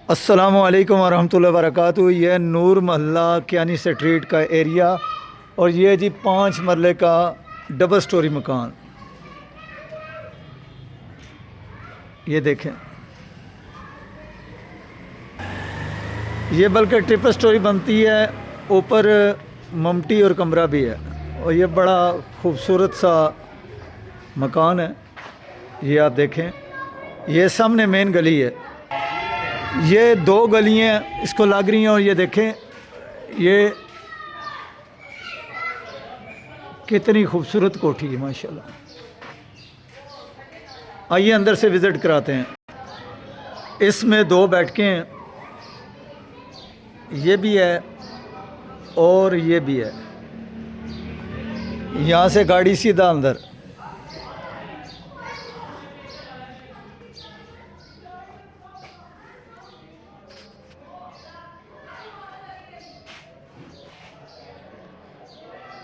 अस्सलामु अलैकुम वरहमतुल्लाहि वबरकातुहू। ये नूर महल्ला कियानी स्ट्रीट का एरिया और ये जी 5 मरले का डबल स्टोरी मकान। ये देखें, ये बल्कि ट्रिपल स्टोरी बनती है, ऊपर ममटी और कमरा भी है और ये बड़ा खूबसूरत सा मकान है। ये आप देखें, ये सामने मेन गली है, ये 2 गलियाँ इसको लग रही हैं और ये देखें ये कितनी खूबसूरत कोठी है माशाल्लाह। आइए अंदर से विज़िट कराते हैं। इसमें 2 बैठकें हैं, ये भी है और ये भी है। यहाँ से गाड़ी सीधा अंदर।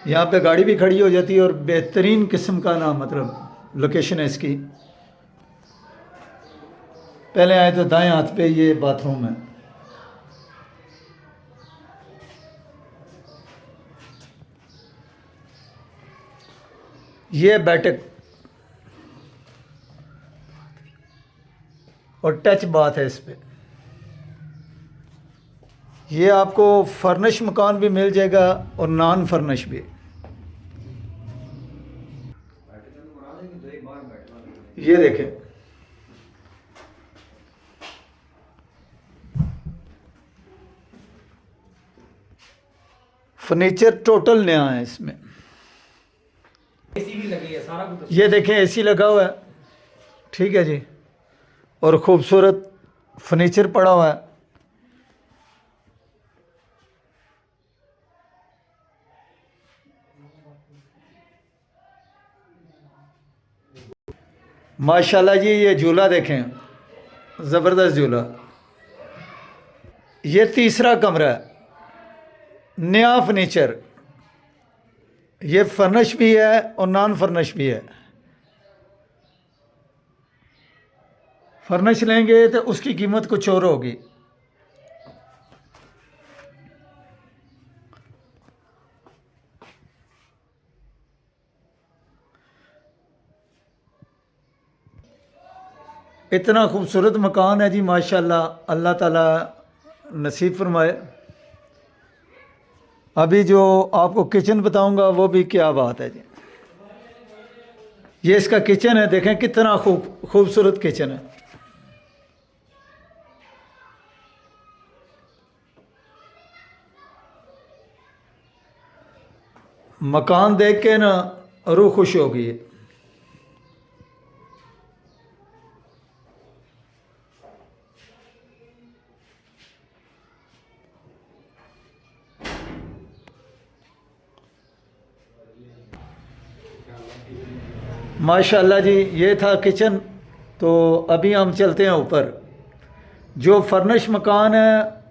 यहाँ पे गाड़ी भी खड़ी हो जाती है और बेहतरीन किस्म का ना मतलब लोकेशन है इसकी। पहले आए तो दाएं हाथ पे ये बाथरूम है। ये बैठक और टच बाथ है इस पे। ये आपको फर्निश मकान भी मिल जाएगा और नॉन फर्निश भी। ये देखें, फर्नीचर टोटल नया है इसमें। एसी भी लगी है, सारा कुछ। ये देखें, एसी लगा हुआ है, ठीक है जी, और खूबसूरत फर्नीचर पड़ा हुआ है। माशाल्लाह जी, ये झूला देखें, ज़बरदस्त झूला। ये तीसरा कमरा है, नया फर्नीचर। ये फर्निश भी है और नॉन फर्निश भी है। फर्निश लेंगे तो उसकी कीमत कुछ और होगी। इतना खूबसूरत मकान है जी माशाल्लाह, अल्लाह ताला नसीब फरमाए। अभी जो आपको किचन बताऊंगा वो भी क्या बात है जी। ये इसका किचन है, देखें कितना खूबसूरत किचन है। मकान देख के ना रूह खुश हो गई है। माशाल्लाह जी, ये था किचन। तो अभी हम चलते हैं ऊपर। जो फर्निश मकान है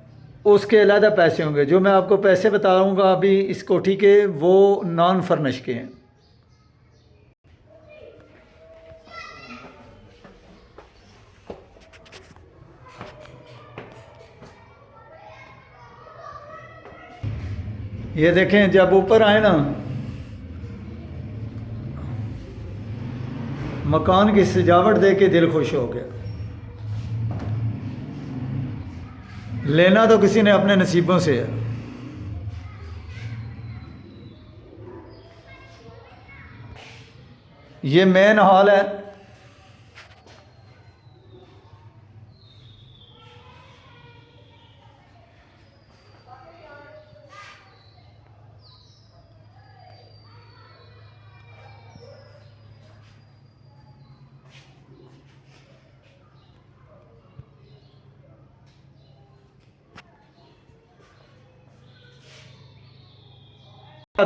उसके अलग पैसे होंगे, जो मैं आपको पैसे बताऊंगा अभी इस कोठी के, वो नॉन फर्निश के हैं। ये देखें, जब ऊपर आए ना, मकान की सजावट देख के दिल खुश हो गया। लेना तो किसी ने अपने नसीबों से है। ये मेन हॉल है।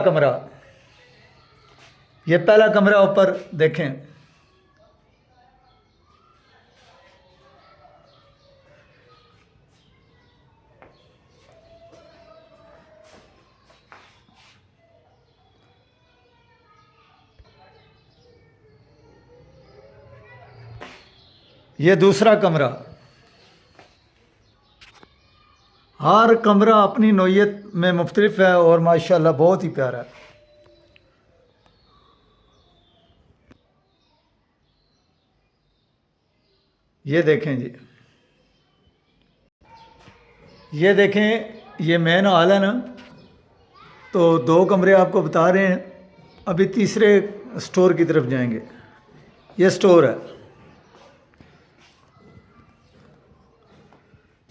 कमरा, ये पहला कमरा ऊपर देखें। ये दूसरा कमरा, हर कमरा अपनी नोयत में मुख्तलिफ है और माशाल्लाह बहुत ही प्यारा है। ये देखें जी, ये देखें, ये मेन हॉल है ना, तो 2 कमरे आपको बता रहे हैं। अभी तीसरे स्टोर की तरफ जाएंगे। ये स्टोर है।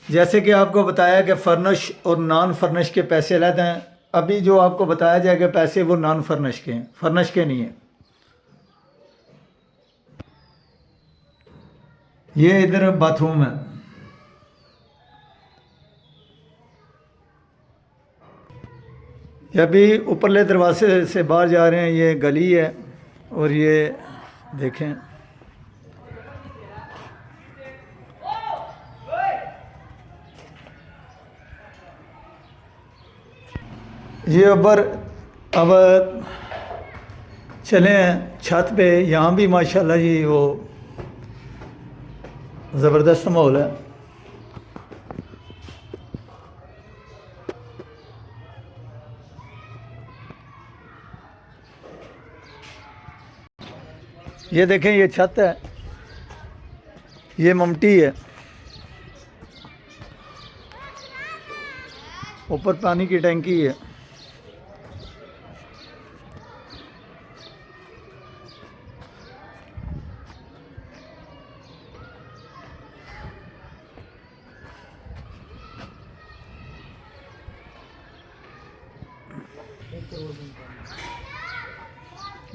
जैसे कि आपको बताया कि फर्निश और नॉन फर्निश के पैसे अलग हैं। अभी जो आपको बताया जाएगा पैसे वो नॉन फर्निश के हैं, फर्निश के नहीं हैं। ये इधर बाथरूम है। ये अभी ऊपरले दरवाजे से बाहर जा रहे हैं, ये गली है। और ये देखें, ये ऊपर अब चले हैं छत पे। यहाँ भी माशाल्लाह जी वो ज़बरदस्त माहौल है। ये देखें, ये छत है, ये ममटी है, ऊपर पानी की टंकी है।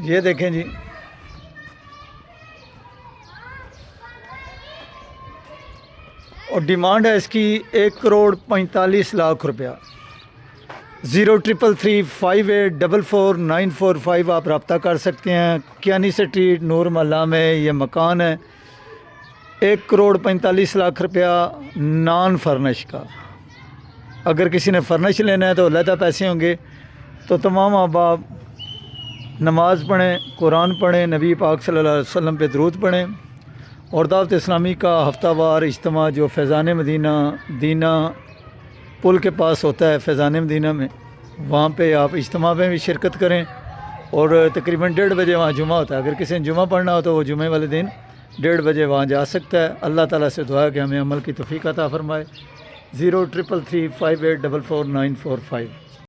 ये देखें जी, और डिमांड है इसकी 1,45,00,000 रुपया। 033358449445 आप रब्ता कर सकते हैं। कियानी स्ट्रीट नूर महल्ला में ये मकान है। 1,45,00,000 रुपया नॉन फर्निश का। अगर किसी ने फर्निश लेना है तो अलहदा पैसे होंगे। तो तमाम अहबाब नमाज़ पढ़ें, कुरान पढ़ें, नबी पाक सल्लल्लाहु अलैहि वसल्लम पे दरूद पढ़ें। और दावत इस्लामी का हफ्तावार इज्तिमा जो फैज़ान मदीना दीना पुल के पास होता है, फैज़ान मदीना में, वहाँ पे आप इज्तिमा में भी शिरकत करें। और तकरीबन 1:30 बजे वहाँ जुमा होता है। अगर किसी ने जुमा पढ़ना हो तो वो जुमे वाले दिन 1:30 बजे वहाँ जा सकता है। अल्लाह ताला से दुआ है कि हमें अमल की तौफीक अता फरमाए। 033358444945।